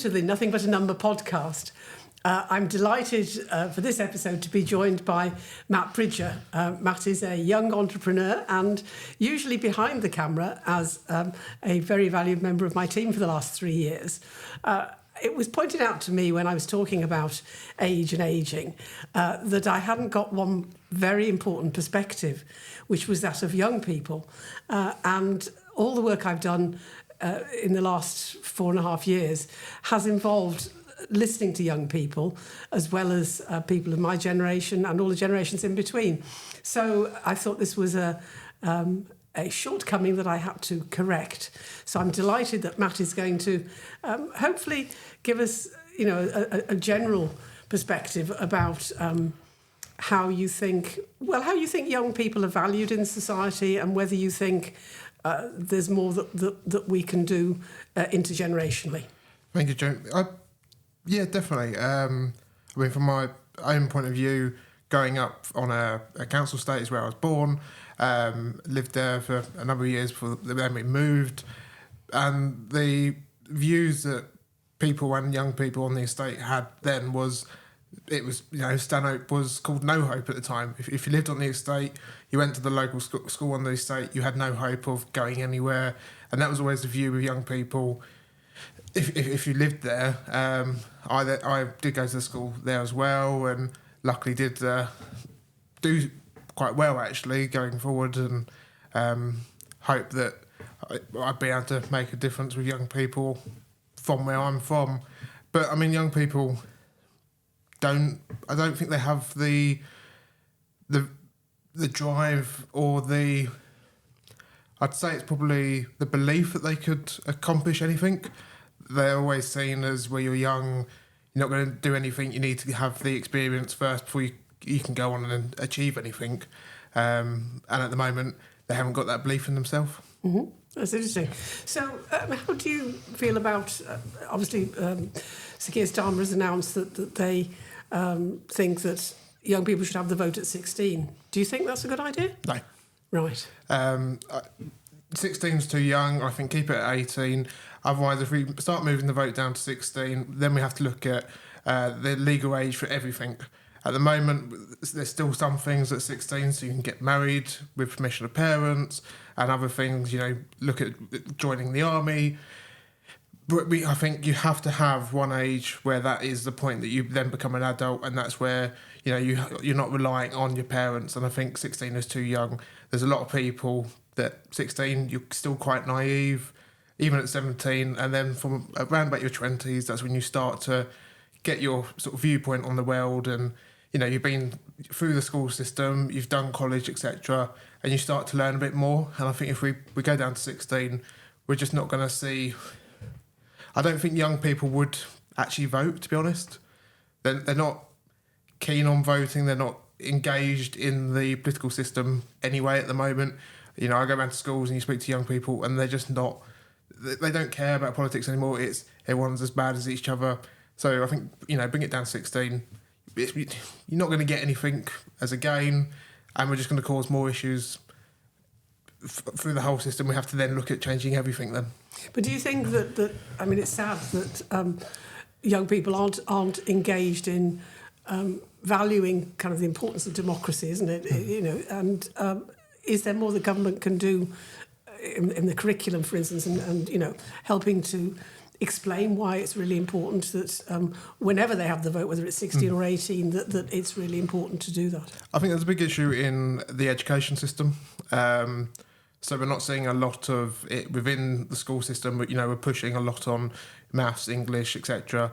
to the Nothing But a Number podcast. I'm delighted for this episode to be joined by Matt Bridger. Matt is a young entrepreneur and usually behind the camera as a very valued member of my team for the last 3 years. It was pointed out to me when I was talking about age and ageing that I hadn't got one very important perspective, which was that of young people. And all the work I've done in the last 4.5 years has involved listening to young people as well as people of my generation and all the generations in between. So I thought this was a shortcoming that I had to correct. So I'm delighted that Matt is going to hopefully give us, a general perspective about how you think young people are valued in society, and whether you think there's more that we can do intergenerationally. Thank you, Joan. Yeah, definitely. From my own point of view, growing up on a council estate is where I was born, lived there for a number of years before then we moved, and the views that people and young people on the estate had then was, Stanhope was called No Hope at the time. If you lived on the estate, you went to the local school on the estate, you had no hope of going anywhere, and that was always the view of young people. If you lived there, I did go to the school there as well, and luckily did do quite well actually going forward, and hope that I'd be able to make a difference with young people from where I'm from. But I mean, young people I don't think they have the drive or I'd say it's probably the belief that they could accomplish anything. They're always seen as, where you're young, you're not going to do anything, you need to have the experience first before you can go on and achieve anything. And at the moment, they haven't got that belief in themselves. Mm-hmm. That's interesting. So how do you feel about, obviously, Sir Keir Starmer has announced that they think that young people should have the vote at 16. Do you think that's a good idea? No. Right. 16's too young. I think keep it at 18. Otherwise, if we start moving the vote down to 16, then we have to look at the legal age for everything. At the moment, there's still some things at 16, so you can get married with permission of parents, and other things, look at joining the army. But I think you have to have one age where that is the point that you then become an adult, and that's where you're not relying on your parents. And I think 16 is too young. There's a lot of people that 16 you're still quite naive, even at 17, and then from around about your 20s, that's when you start to get your sort of viewpoint on the world, and you've been through the school system, you've done college, etc., and you start to learn a bit more. And I think if we go down to 16, we're just not going to see. I don't think young people would actually vote, to be honest. They're not keen on voting. They're not engaged in the political system anyway at the moment. I go around to schools and you speak to young people, and they're just not. They don't care about politics anymore. It's everyone's as bad as each other. So I think bring it down to 16. You're not going to get anything as a gain, and we're just going to cause more issues through the whole system. We have to then look at changing everything then. But do you think that it's sad that young people aren't engaged in valuing kind of the importance of democracy, isn't it? And is there more the government can do in the curriculum, for instance, and helping to explain why it's really important that whenever they have the vote, whether it's 16 or 18, that it's really important to do that? I think there's a big issue in the education system. So we're not seeing a lot of it within the school system, but we're pushing a lot on maths, English, etc.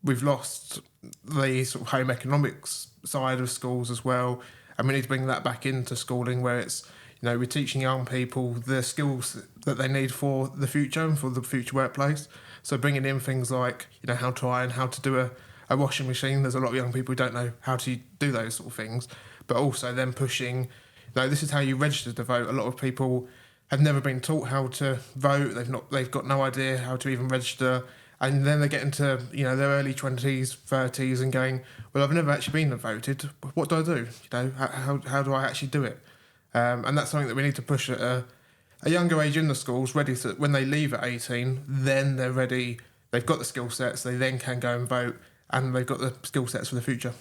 We've lost the sort of home economics side of schools as well, and we need to bring that back into schooling, where it's we're teaching young people the skills that they need for the future and for the future workplace. So bringing in things like how to iron, how to do a washing machine. There's a lot of young people who don't know how to do those sort of things, but also then pushing. This is how you register to vote. A lot of people have never been taught how to vote. They've got no idea how to even register, and then they get into their early 20s, 30s, and going, well, I've never actually been and voted. What do I do? How do I actually do it? And that's something that we need to push at a younger age in the schools, ready to when they leave at 18. Then they're ready. they've got the skill sets, they then can go and vote, and they've got the skill sets for the future.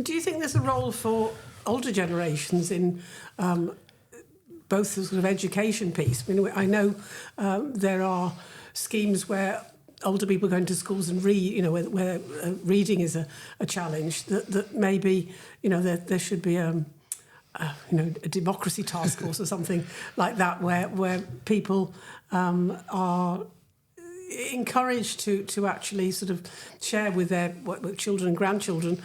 Do you think there's a role for older generations in both the sort of education piece? I mean, I know there are schemes where older people going to schools and read, you know, where reading is a challenge, that maybe, you know, there should be you know, a democracy task force or something like that, where people are encouraged to actually sort of share with their children and grandchildren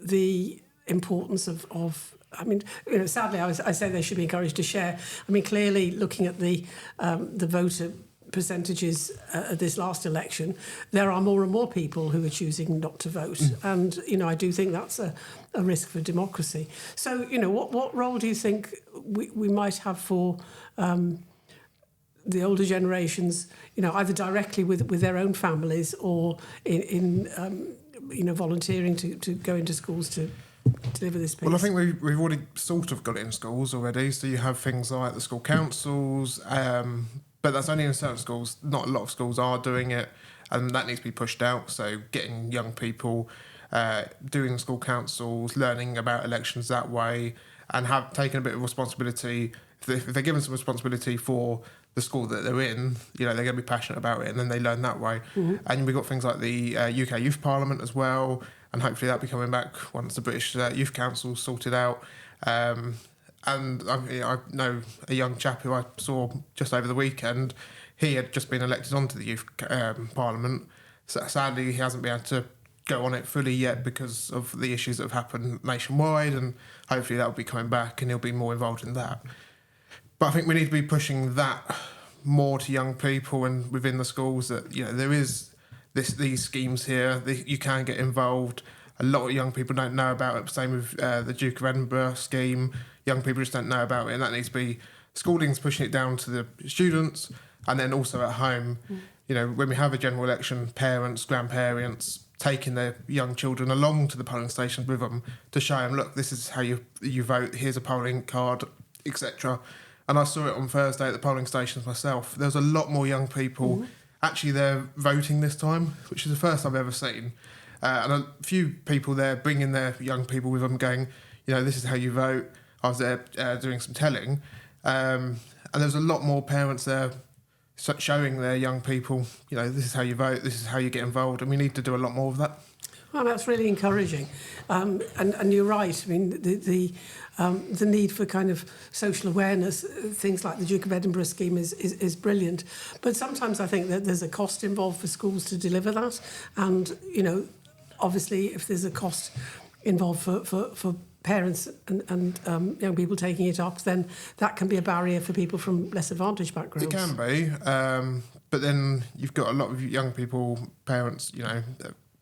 the importance of. I mean, you know, sadly, I say they should be encouraged to share. I mean, clearly, looking at the voter percentages at this last election, there are more and more people who are choosing not to vote, and you know, I do think that's a risk for democracy. So, you know, what role do you think we might have for the older generations? You know, either directly with their own families or in you know, volunteering to go into schools to deliver this piece. Well, I think we've already sort of got it in schools already. So you have things like the school councils, but that's only in certain schools. Not a lot of schools are doing it, and that needs to be pushed out. So getting young people doing school councils, learning about elections that way, and have taken a bit of responsibility. If they're given some responsibility for the school that they're in, you know, they're going to be passionate about it, and then they learn that way. Mm-hmm. And we've got things like the UK Youth Parliament as well, and hopefully that'll be coming back once the British Youth Council sorted out. And I know a young chap who I saw just over the weekend. He had just been elected onto the Youth Parliament. So sadly, he hasn't been able to go on it fully yet because of the issues that have happened nationwide, and hopefully that'll be coming back and he'll be more involved in that. But I think we need to be pushing that more to young people and within the schools, that, you know, there is these schemes here, you can get involved. A lot of young people don't know about it. Same with the Duke of Edinburgh scheme. Young people just don't know about it, and that needs to be, schooling's pushing it down to the students, and then also at home. You know, when we have a general election, parents, grandparents taking their young children along to the polling stations with them to show them, look, this is how you vote, here's a polling card, etc. And I saw it on Thursday at the polling stations myself. There was a lot more young people actually there voting this time, which is the first I've ever seen. And a few people there bringing their young people with them, going, you know, this is how you vote. I was there doing some telling. And there's a lot more parents there showing their young people, you know, this is how you vote, this is how you get involved. And we need to do a lot more of that. Well, that's really encouraging, and you're right. I mean, the need for kind of social awareness, things like the Duke of Edinburgh scheme is brilliant. But sometimes I think that there's a cost involved for schools to deliver that, and you know, obviously, if there's a cost involved for parents and young people taking it up, then that can be a barrier for people from less advantaged backgrounds. It can be, but then you've got a lot of young people, parents, you know,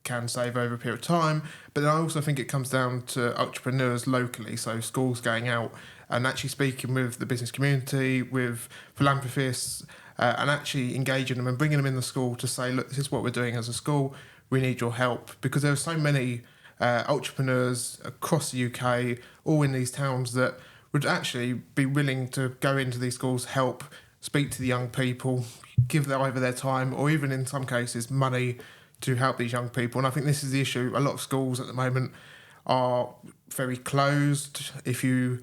can save over a period of time. But then I also think it comes down to entrepreneurs locally, so schools going out and actually speaking with the business community, with philanthropists, and actually engaging them and bringing them in the school to say, look, this is what we're doing as a school, we need your help. Because there are so many entrepreneurs across the UK, all in these towns, that would actually be willing to go into these schools, help, speak to the young people, give them either their time or even in some cases money to help these young people. And I think this is the issue. A lot of schools at the moment are very closed. If you,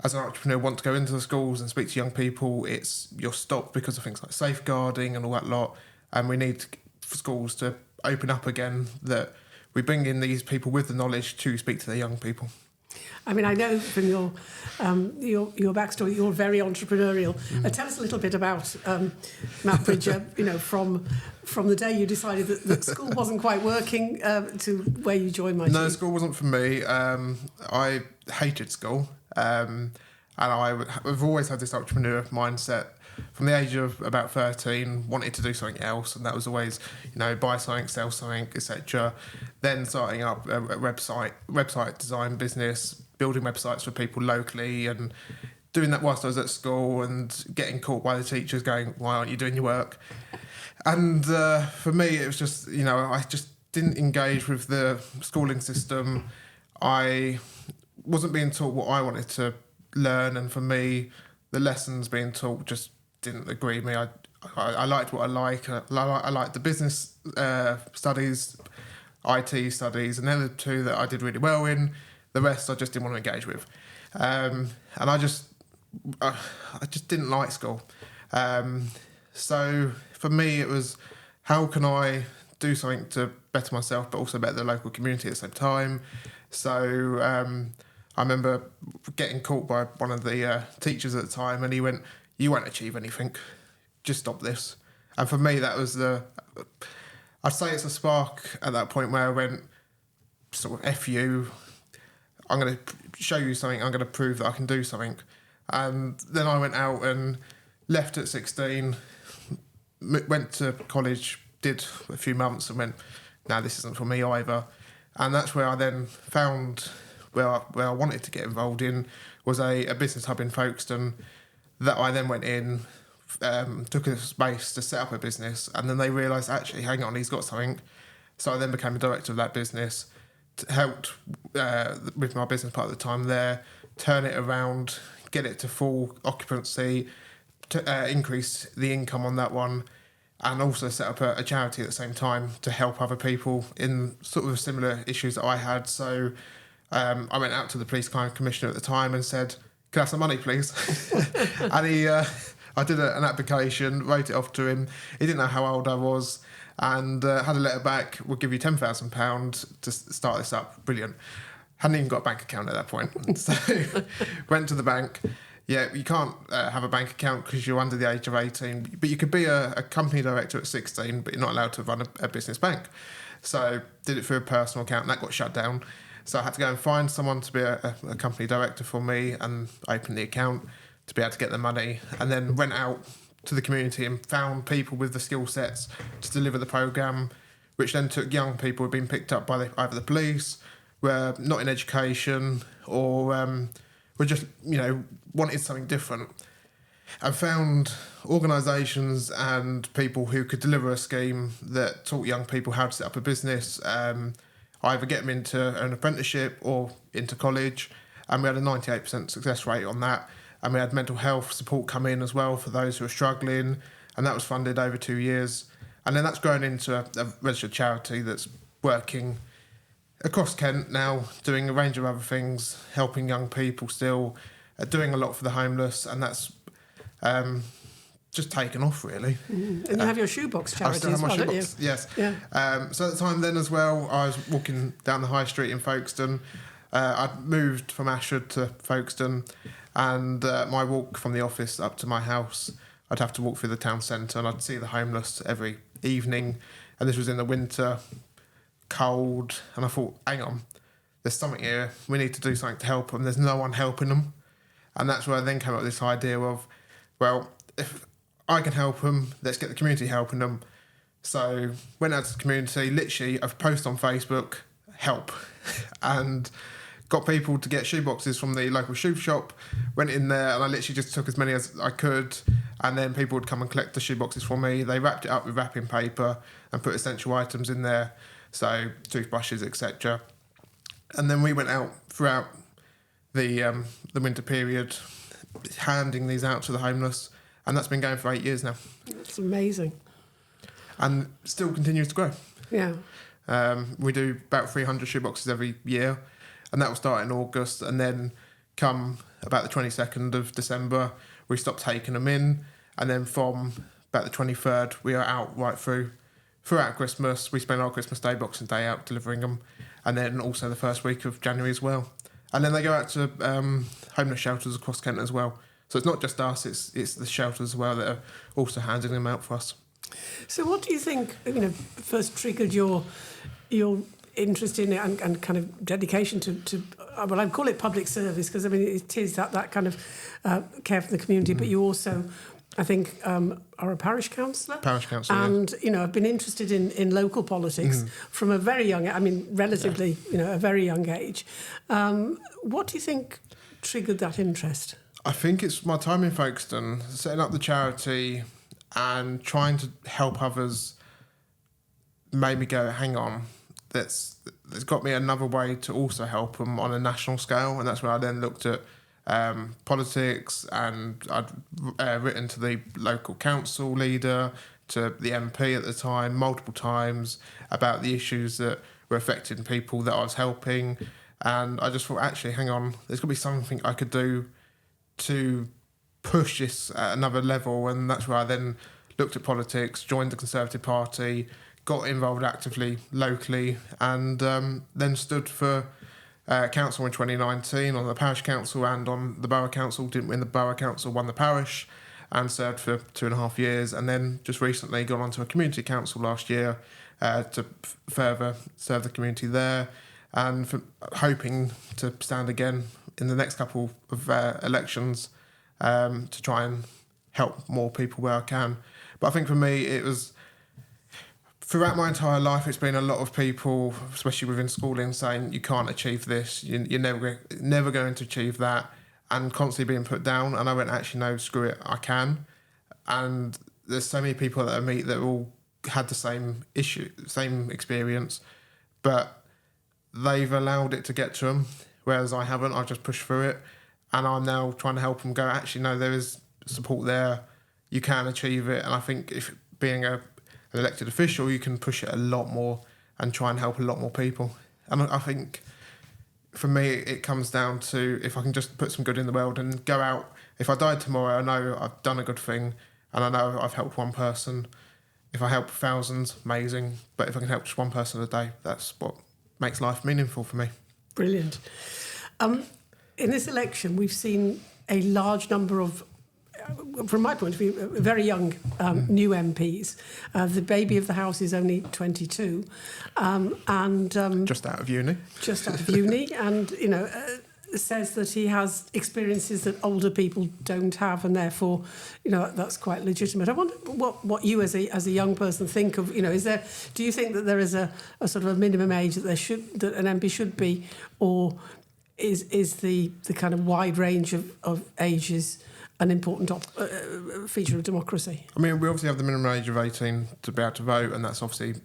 as an entrepreneur, want to go into the schools and speak to young people, you're stopped because of things like safeguarding and all that lot. And we need for schools to open up again, that we bring in these people with the knowledge to speak to their young people. I mean, I know from your backstory, you're very entrepreneurial. Tell us a little bit about Matt Bridger. You know, from the day you decided that school wasn't quite working to where you joined my team. No, school wasn't for me. I hated school, and I've always had this entrepreneur mindset. From the age of about 13, wanted to do something else, and that was always, you know, buy something, sell something, etc. Then starting up a website design business, building websites for people locally, and doing that whilst I was at school, and getting caught by the teachers going, why aren't you doing your work? And for me, it was just, you know, I just didn't engage with the schooling system. I wasn't being taught what I wanted to learn, and for me, the lessons being taught just didn't agree with me. I liked what I like. I liked the business studies, IT studies, and they're the two that I did really well in. The rest I just didn't want to engage with, and I just didn't like school. So for me, it was how can I do something to better myself, but also better the local community at the same time. So I remember getting caught by one of the teachers at the time, and he went, "You won't achieve anything. Just stop this." And for me, that was I'd say it's a spark at that point where I went, sort of, F you, I'm going to show you something, I'm going to prove that I can do something. And then I went out and left at 16, went to college, did a few months and went, no, this isn't for me either. And that's where I then found where I wanted to get involved in was a business hub in Folkestone that I then went in, took a space to set up a business, and then they realised, actually, hang on, he's got something. So I then became a director of that business, helped with my business part at the time there, turn it around, get it to full occupancy, increase the income on that one, and also set up a charity at the same time to help other people in sort of similar issues that I had. So I went out to the police crime commissioner at the time and said, "Can I have some money, please?" And I did an application, wrote it off to him. He didn't know how old I was, and had a letter back. We'll give you £10,000 to start this up. Brilliant. Hadn't even got a bank account at that point. So went to the bank. Yeah, you can't have a bank account because you're under the age of 18, but you could be a company director at 16, but you're not allowed to run a business bank. So did it through a personal account, and that got shut down. So I had to go and find someone to be a company director for me and open the account to be able to get the money, and then went out to the community and found people with the skill sets to deliver the programme, which then took young people who had been picked up by either the police, were not in education, or were just, wanted something different, and found organisations and people who could deliver a scheme that taught young people how to set up a business, either get them into an apprenticeship or into college, and we had a 98% success rate on that. And we had mental health support come in as well for those who are struggling, and that was funded over 2 years. And then that's grown into a registered charity that's working across Kent now, doing a range of other things, helping young people still, doing a lot for the homeless, and that's just taken off, really. And you have your shoebox charity I still have my as well, shoebox, don't you? yes. Yeah. So at the time then as well, I was walking down the high street in Folkestone. I'd moved from Ashford to Folkestone, and my walk from the office up to my house, I'd have to walk through the town centre, and I'd see the homeless every evening. And this was in the winter, cold, and I thought, hang on, there's something here. We need to do something to help them. There's no one helping them. And that's where I then came up with this idea of, well, if I can help them, let's get the community helping them. So went out to the community, literally a post on Facebook, help, and got people to get shoeboxes from the local shoe shop, went in there, and I literally just took as many as I could, and then people would come and collect the shoeboxes for me. They wrapped it up with wrapping paper and put essential items in there, so toothbrushes, etc. And then we went out throughout the winter period, handing these out to the homeless, and that's been going for 8 years now. That's amazing. And still continues to grow. Yeah. We do about 300 shoeboxes every year, and that will start in August, and then come about the 22nd of December, we stop taking them in, and then from about the 23rd, we are out right throughout Christmas. We spend our Christmas Day, Boxing Day out delivering them, and then also the first week of January as well. And then they go out to homeless shelters across Kent as well. So it's not just us, it's the shelters as well that are also handing them out for us. So what do you think, first triggered your interest in it and kind of dedication to well, I'd call it public service, because, it is that kind of care for the community, but you also, I think, are a parish councillor. Parish councillor, and, yeah. I've been interested in local politics from a very young, relatively, a very young age. What do you think triggered that interest? I think it's my time in Folkestone, setting up the charity and trying to help others made me go, hang on, there's got me another way to also help them on a national scale. And that's where I then looked at politics, and I'd written to the local council leader, to the MP at the time, multiple times about the issues that were affecting people that I was helping. And I just thought, actually, hang on, there's got to be something I could do to push this at another level. And that's where I then looked at politics, joined the Conservative Party, got involved actively locally, and then stood for council in 2019 on the parish council and on the borough council. Didn't win the borough council, won the parish, and served for 2.5 years. And then just recently got onto a community council last year to further serve the community there, and hoping to stand again in the next couple of elections to try and help more people where I can. But I think for me, it was, throughout my entire life, it's been a lot of people, especially within schooling, saying you can't achieve this, you're never going to achieve that, and constantly being put down. And I went, actually, no, screw it, I can. And there's so many people that I meet that all had the same issue, same experience, but they've allowed it to get to them, whereas I haven't. I've just pushed through it, and I'm now trying to help them go, actually, no, there is support there, you can achieve it. And I think if being an elected official, you can push it a lot more and try and help a lot more people. And I think for me, it comes down to, if I can just put some good in the world and go out, if I died tomorrow, I know I've done a good thing, and I know I've helped one person. If I help thousands, amazing. But if I can help just one person a day, that's what makes life meaningful for me. Brilliant. In this election, we've seen a large number of, from my point of view, very young new MPs. The baby of the house is only 22, and just out of uni. Just out of uni, and says that he has experiences that older people don't have, and therefore, that's quite legitimate. I wonder what you, as a young person, think of. Do you think that there is a sort of a minimum age that an MP should be, or is the kind of wide range of ages an important feature of democracy? I mean, we obviously have the minimum age of 18 to be able to vote, and that's obviously,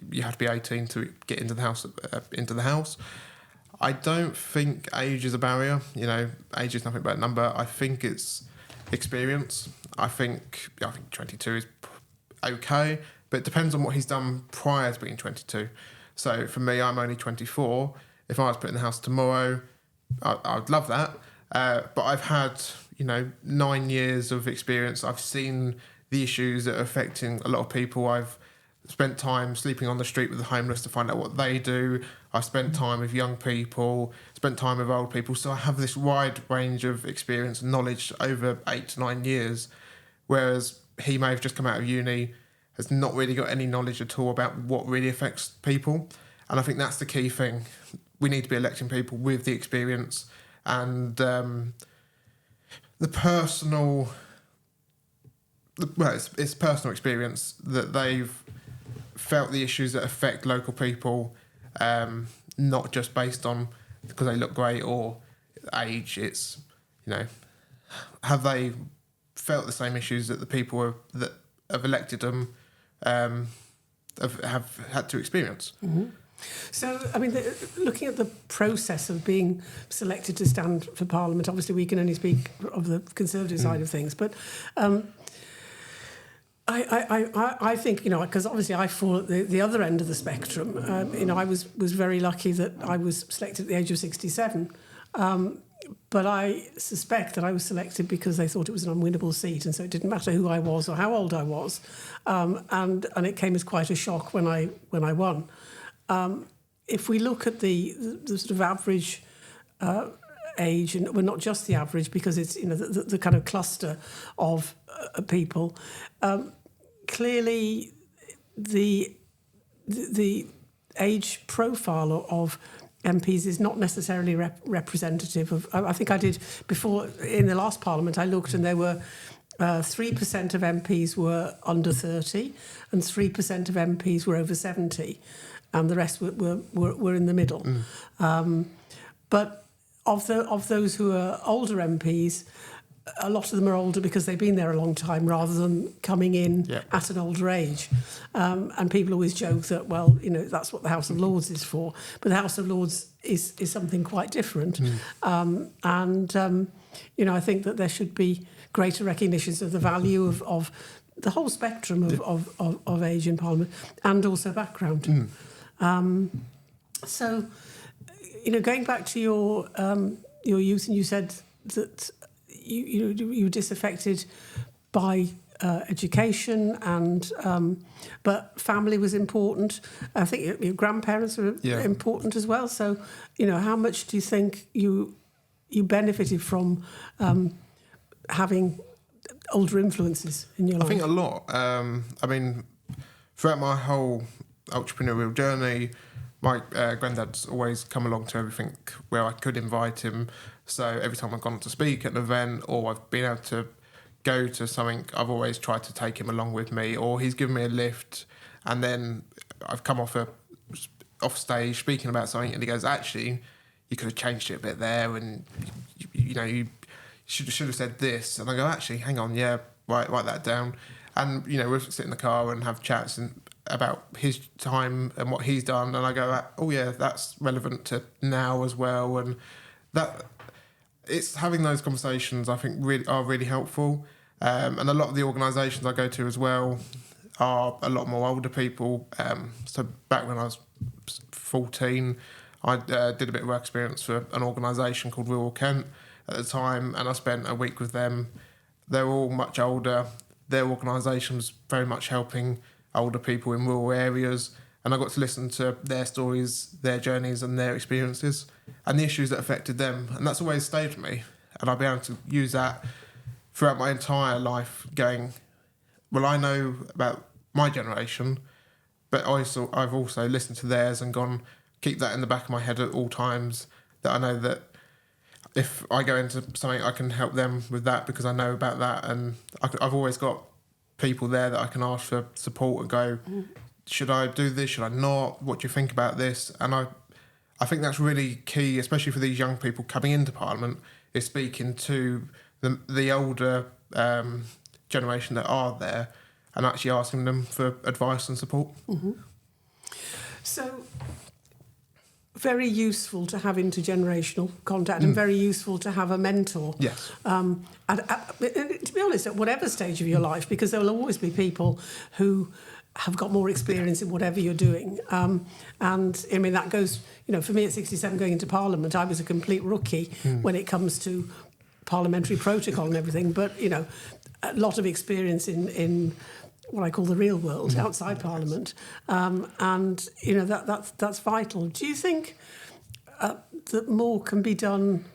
you have to be 18 to get into the house. I don't think age is a barrier. Age is nothing but a number. I think it's experience. I think 22 is okay, but it depends on what he's done prior to being 22. So for me, I'm only 24. If I was put in the house tomorrow, I'd love that. But I've had 9 years of experience. I've seen the issues that are affecting a lot of people. I've spent time sleeping on the street with the homeless to find out what they do. I've spent time with young people, spent time with old people. So I have this wide range of experience and knowledge over 8 to 9 years, whereas he may have just come out of uni, has not really got any knowledge at all about what really affects people. And I think that's the key thing. We need to be electing people with the experience and the personal... it's personal experience that they've felt the issues that affect local people, not just based on because they look great or age. It's, have they felt the same issues that the people that have elected them have had to experience? Mm-hmm. So, I mean, looking at the process of being selected to stand for Parliament, obviously we can only speak of the Conservative side of things, but I think, because obviously I fall at the other end of the spectrum. I was very lucky that I was selected at the age of 67. But I suspect that I was selected because they thought it was an unwinnable seat, and so it didn't matter who I was or how old I was. And it came as quite a shock when I won. If we look at the sort of average age, and well, not just the average, because it's the kind of cluster of people, clearly the age profile of MPs is not necessarily representative of. I think I did before in the last Parliament. I looked, and there were 3% of MPs were under 30, and 3% of MPs were over 70, and the rest were in the middle. But of those who are older MPs, a lot of them are older because they've been there a long time rather than coming in Yeah. at an older age. And people always joke that, well, you know, that's what the House of Lords is for. But the House of Lords is something quite different. You know, I think that there should be greater recognitions of the value of the whole spectrum of age in Parliament and also background. So, you know, going back to your youth, and you said that you were disaffected by education, and but family was important. I think your grandparents were important as well. So, you know, how much do you think you benefited from having older influences in your life? I think a lot. I mean, throughout my whole entrepreneurial journey, my granddad's always come along to everything where I could invite him. So every time I've gone to speak at an event or I've been able to go to something, I've always tried to take him along with me, or he's given me a lift, and then I've come off stage speaking about something, and he goes, "Actually, you could have changed it a bit there, and you should have said this." And I go, "Actually, hang on, yeah, write that down." And you know, we'll sit in the car and have chats about his time and what he's done, and I go, "Oh yeah, that's relevant to now as well." And that it's having those conversations, I think, are really helpful. And a lot of the organisations I go to as well are a lot more older people. So back when I was 14, I did a bit of work experience for an organisation called Rural Kent at the time, and I spent a week with them. They're all much older. Their organisation was very much helping older people in rural areas, and I got to listen to their stories, their journeys and their experiences and the issues that affected them, and that's always stayed with me. And I'll be able to use that throughout my entire life, going, well, I know about my generation, but I've also listened to theirs and gone, keep that in the back of my head at all times, that I know that if I go into something, I can help them with that because I know about that. And I've always got people there that I can ask for support and go, should I do this? Should I not? What do you think about this? And I think that's really key, especially for these young people coming into Parliament, is speaking to the older generation that are there and actually asking them for advice and support. Mm-hmm. So, very useful to have intergenerational contact and very useful to have a mentor. Yes. And to be honest, at whatever stage of your life, because there will always be people who have got more experience in whatever you're doing. And I mean, that goes, you know, for me at 67 going into Parliament, I was a complete rookie when it comes to parliamentary protocol and everything. But, you know, a lot of experience in what I call the real world outside Parliament. And, you know, that's vital. Do you think that more can be done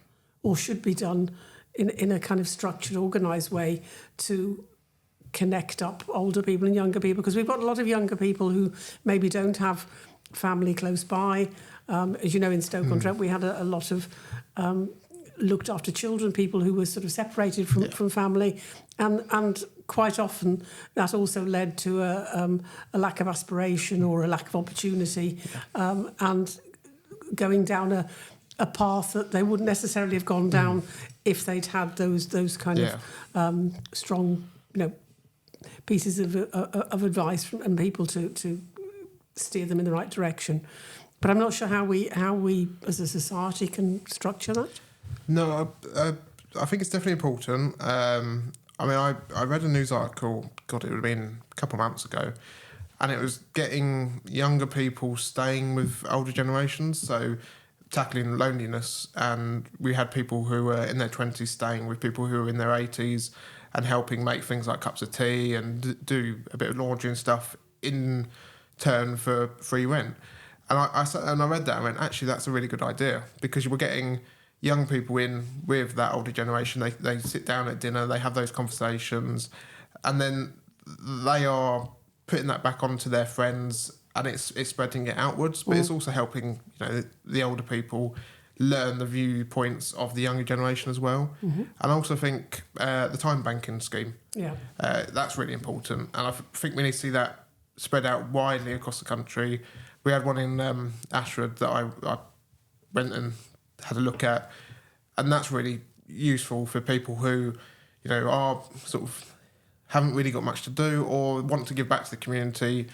or should be done in a kind of structured, organised way to connect up older people and younger people? Because we've got a lot of younger people who maybe don't have family close by. As you know, in Stoke-on-Trent, we had a lot of looked after children, people who were sort of separated from family. And quite often that also led to a lack of aspiration or a lack of opportunity, and going down a path that they wouldn't necessarily have gone down if they'd had those kind of strong, you know, pieces of advice and people to steer them in the right direction. But I'm not sure how we as a society can structure that. No, I think it's definitely important. I mean, I read a news article, God, it would have been a couple of months ago, and it was getting younger people staying with older generations, so tackling loneliness. And we had people who were in their 20s staying with people who were in their 80s and helping make things like cups of tea and do a bit of laundry and stuff in turn for free rent. And I read that and went, actually, that's a really good idea, because you were getting young people in with that older generation. They sit down at dinner, they have those conversations, and then they are putting that back onto their friends, and it's spreading it outwards. But it's also helping, you know, the older people learn the viewpoints of the younger generation as well. And I also think the time banking scheme, that's really important, and I think we need to see that spread out widely across the country. We had one in Ashford that I went and had a look at, and that's really useful for people who are sort of haven't really got much to do or want to give back to the community,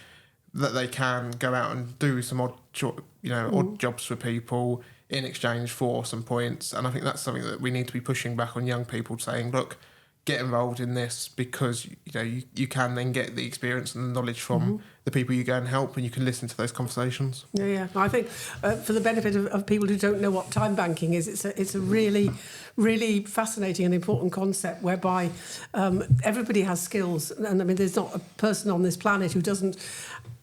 that they can go out and do some odd jobs for people in exchange for some points. And I think that's something that we need to be pushing back on young people, saying, look, get involved in this, because you can then get the experience and the knowledge from the people you go and help, and you can listen to those conversations. Yeah. I think for the benefit of people who don't know what time banking is, it's a really, really fascinating and important concept whereby everybody has skills, and I mean there's not a person on this planet who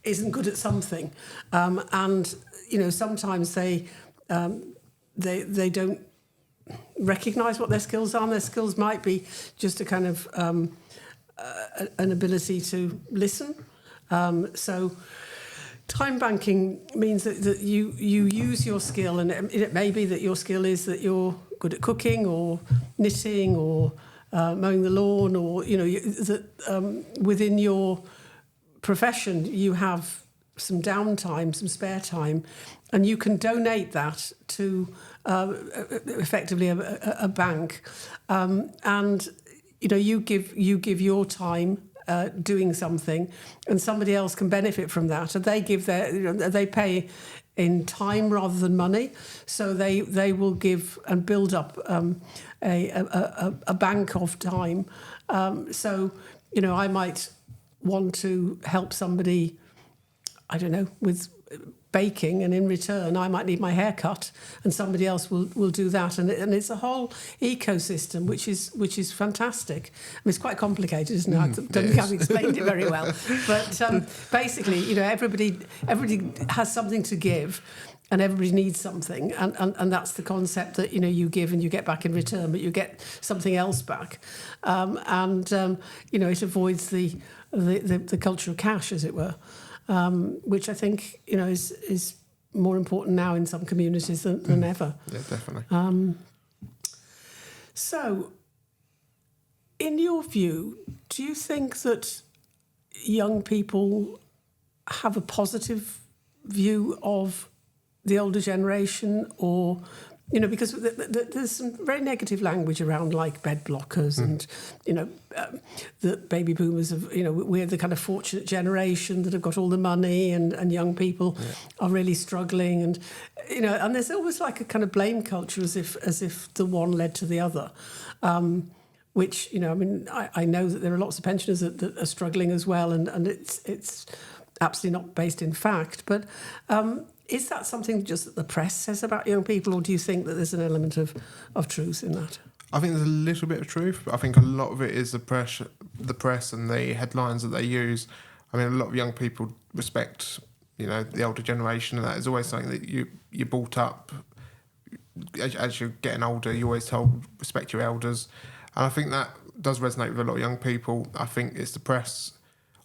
isn't good at something, and sometimes they don't recognise what their skills are. And their skills might be just a kind of an ability to listen. So time banking means that you use your skill, and it may be that your skill is that you're good at cooking or knitting or mowing the lawn, or that within your profession you have some downtime, some spare time, and you can donate that to effectively a bank, and you give your time doing something, and somebody else can benefit from that, and they give they pay in time rather than money, so they will give and build up a bank of time. So I might want to help somebody, I don't know, with baking, and in return I might need my hair cut, and somebody else will do that, and it's a whole ecosystem which is fantastic. I mean, it's quite complicated, isn't it? I don't think I've explained it very well, but basically, everybody has something to give, and everybody needs something, and that's the concept, that you give and you get back in return, but you get something else back, and it avoids the culture of cash, as it were. Which I think is more important now in some communities than ever. Yeah, definitely. So, in your view, do you think that young people have a positive view of the older generation, or because there's some very negative language around, like bed blockers, and the baby boomers have, we're the kind of fortunate generation that have got all the money, and young people are really struggling, and and there's always like a kind of blame culture, as if the one led to the other, which I know that there are lots of pensioners that are struggling as well, and it's absolutely not based in fact, but. Is that something just that the press says about young people, or do you think that there's an element of truth in that? I think there's a little bit of truth, but I think a lot of it is the press and the headlines that they use. I mean, a lot of young people respect, the older generation, and that is always something that you're brought up. As you're getting older, you're always told, respect your elders. And I think that does resonate with a lot of young people. I think it's the press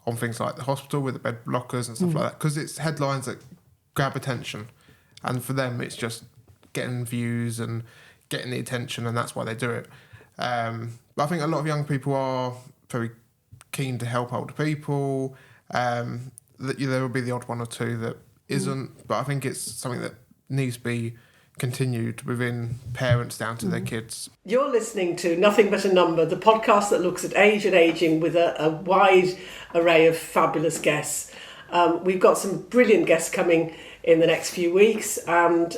on things like the hospital with the bed blockers and stuff like that, because it's headlines that grab attention, and for them it's just getting views and getting the attention, and that's why they do it. But I think a lot of young people are very keen to help older people. There will be the odd one or two that isn't, but I think it's something that needs to be continued within parents down to their kids. You're listening to Nothing But a Number, the podcast that looks at age and ageing with a wide array of fabulous guests. We've got some brilliant guests coming in the next few weeks, and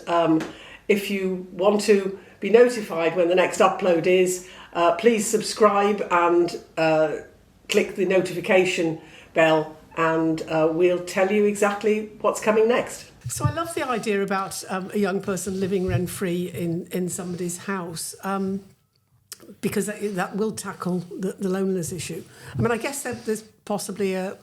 if you want to be notified when the next upload is, please subscribe and click the notification bell, and we'll tell you exactly what's coming next. So I love the idea about a young person living rent-free in somebody's house, because that will tackle the loneliness issue. I mean, I guess there's possibly a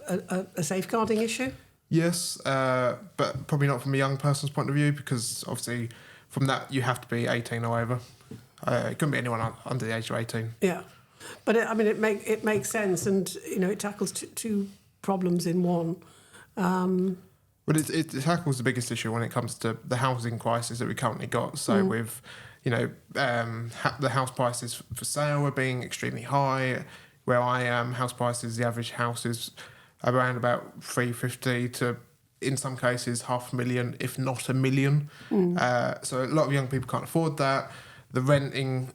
safeguarding issue. Yes, but probably not from a young person's point of view, because obviously from that you have to be 18 or over. It couldn't be anyone under the age of 18. Yeah, but it makes sense, and it tackles two problems in one. But it tackles the biggest issue when it comes to the housing crisis that we currently got. So with the house prices for sale are being extremely high. Where I am, house prices, the average house is around about 350 to, in some cases, 500,000, if not $1 million. So a lot of young people can't afford that. The renting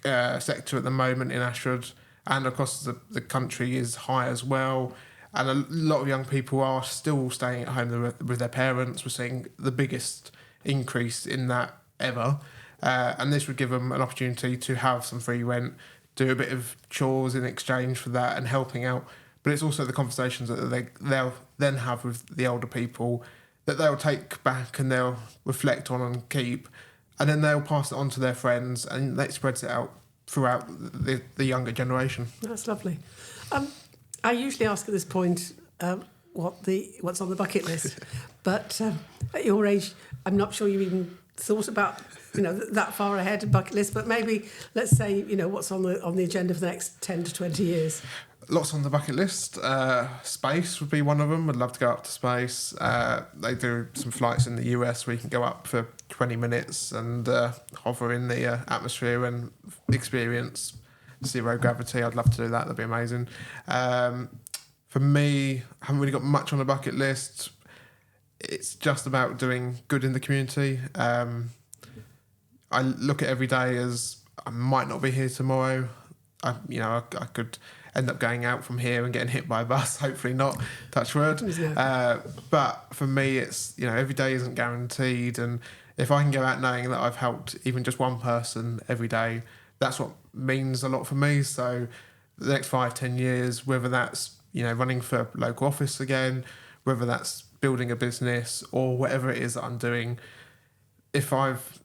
sector at the moment in Ashford and across the country is high as well. And a lot of young people are still staying at home with their parents. We're seeing the biggest increase in that ever. And this would give them an opportunity to have some free rent, do a bit of chores in exchange for that and helping out. But it's also the conversations that they'll then have with the older people that they'll take back and they'll reflect on and keep. And then they'll pass it on to their friends and that spreads it out throughout the younger generation. That's lovely. I usually ask at this point what's on the bucket list, but at your age, I'm not sure you even thought about that far ahead of bucket list. But maybe let's say what's on the agenda for the next 10 to 20 years. Lots on the bucket list. Space would be one of them. I'd love to go up to space. They do some flights in the US where you can go up for 20 minutes and hover in the atmosphere and experience zero gravity. I'd love to do that. That'd be amazing. For me, I haven't really got much on the bucket list. It's just about doing good in the community. I look at every day as I might not be here tomorrow. I could end up going out from here and getting hit by a bus. Hopefully not. Touch wood. But for me, it's every day isn't guaranteed, and if I can go out knowing that I've helped even just one person every day, that's what means a lot for me. So the next 5-10 years, whether that's running for local office again, whether that's building a business or whatever it is that I'm doing, if I've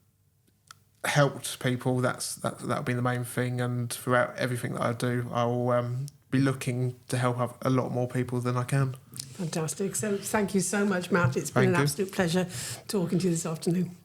helped people, that'll be the main thing. And throughout everything that I do, I'll be looking to help out a lot more people than I can. Fantastic. So thank you so much, Matt. It's been an absolute pleasure talking to you this afternoon.